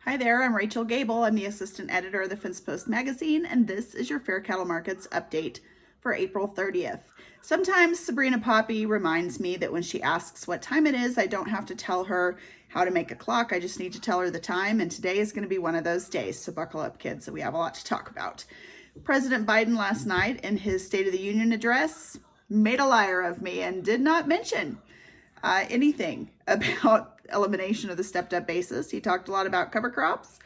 Hi there, I'm Rachel Gable. I'm the assistant editor of the Fence Post magazine, and this is your Fair Cattle Markets update for April 30th. Sometimes Sabrina Poppy reminds me that when she asks what time it is, I don't have to tell her how to make a clock. I just need to tell her the time, and today is going to be one of those days, so buckle up, kids. We have a lot to talk about. President Biden last night in his State of the Union address made a liar of me and did not mention anything about elimination of the stepped-up basis. He talked a lot about cover crops,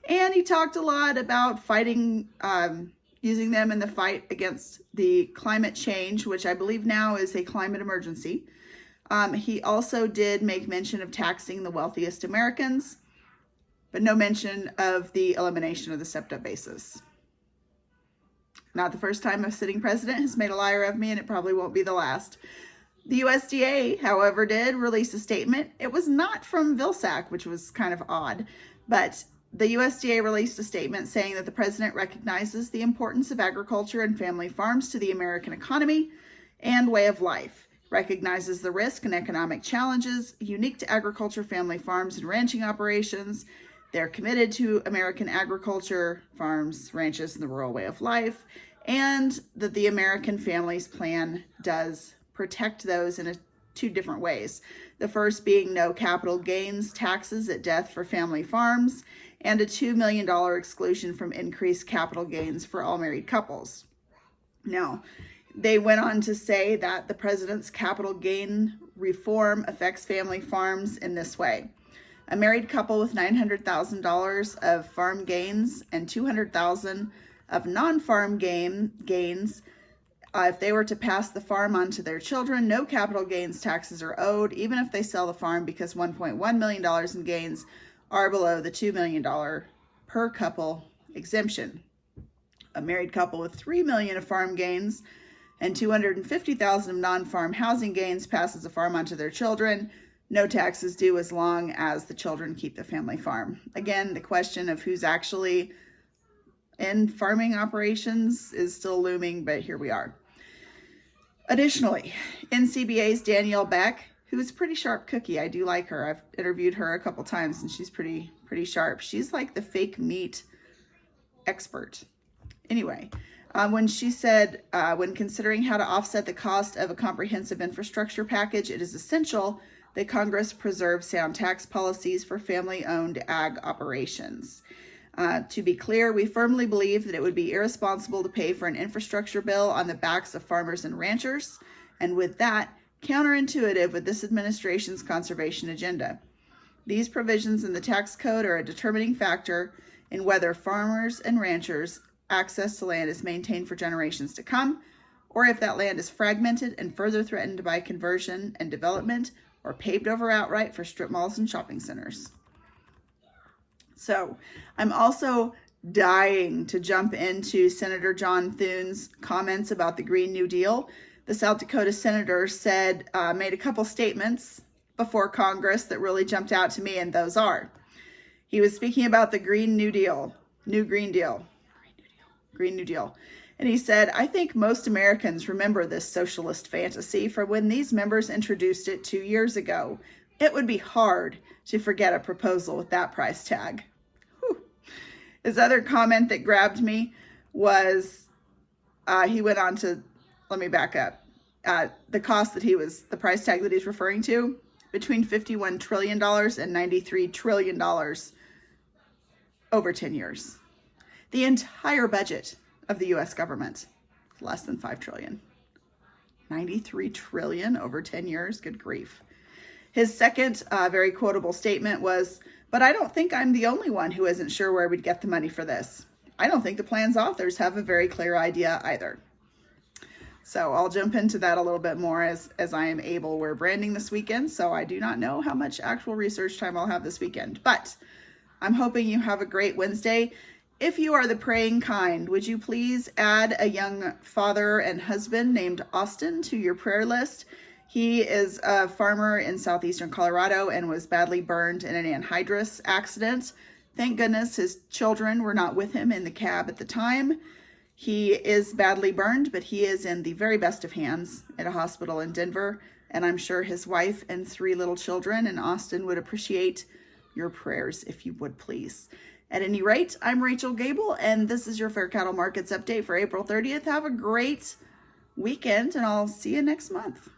and he talked a lot about fighting, using them in the fight against the climate change, which I believe now is a climate emergency. He also did make mention of taxing the wealthiest Americans, but no mention of the elimination of the stepped-up basis. Not the first time a sitting president has made a liar of me, and it probably won't be the last. The USDA, however, did release a statement. It was not from Vilsack, which was kind of odd, but the USDA released a statement saying that the president recognizes the importance of agriculture and family farms to the American economy and way of life, recognizes the risk and economic challenges unique to agriculture, family farms, and ranching operations. They're committed to American agriculture, farms, ranches, and the rural way of life, and that the American Families Plan does protect those in two different ways. The first being no capital gains taxes at death for family farms, and a $2 million exclusion from increased capital gains for all married couples. Now, they went on to say that the president's capital gain reform affects family farms in this way. A married couple with $900,000 of farm gains and $200,000 of non-farm gains, if they were to pass the farm on to their children, no capital gains taxes are owed, even if they sell the farm, because $1.1 million in gains are below the $2 million per couple exemption. A married couple with $3 million of farm gains and $250,000 of non-farm housing gains passes the farm on to their children. No taxes due as long as the children keep the family farm. Again, the question of who's actually in farming operations is still looming, but here we are. Additionally, NCBA's Danielle Beck, who is a pretty sharp cookie. I do like her. I've interviewed her a couple times, and she's pretty sharp. She's like the fake meat expert. Anyway, when she said, when considering how to offset the cost of a comprehensive infrastructure package, it is essential that Congress preserve sound tax policies for family-owned ag operations. To be clear, we firmly believe that it would be irresponsible to pay for an infrastructure bill on the backs of farmers and ranchers, and with that, counterintuitive with this administration's conservation agenda. These provisions in the tax code are a determining factor in whether farmers and ranchers' access to land is maintained for generations to come, or if that land is fragmented and further threatened by conversion and development, or paved over outright for strip malls and shopping centers. So I'm also dying to jump into Senator John Thune's comments about the Green New Deal. The South Dakota senator made a couple statements before Congress that really jumped out to me, and those are, he was speaking about the Green New Deal, Green New Deal. And he said, I think most Americans remember this socialist fantasy from when these members introduced it 2 years ago. It would be hard to forget a proposal with that price tag. Whew. His other comment that grabbed me was, he went on to, let me back up, the price tag that he's referring to, between $51 trillion and $93 trillion over 10 years. The entire budget of the U.S. government, less than $5 trillion. $93 trillion over 10 years, good grief. His second very quotable statement was, but I don't think I'm the only one who isn't sure where we'd get the money for this. I don't think the plan's authors have a very clear idea either. So I'll jump into that a little bit more as I am able. We're branding this weekend, so I do not know how much actual research time I'll have this weekend, but I'm hoping you have a great Wednesday. If you are the praying kind, would you please add a young father and husband named Austin to your prayer list? He is a farmer in southeastern Colorado and was badly burned in an anhydrous accident. Thank goodness his children were not with him in the cab at the time. He is badly burned, but he is in the very best of hands at a hospital in Denver, and I'm sure his wife and 3 little children in Austin would appreciate your prayers, if you would please. At any rate, I'm Rachel Gable, and this is your Fair Cattle Markets update for April 30th. Have a great weekend, and I'll see you next month.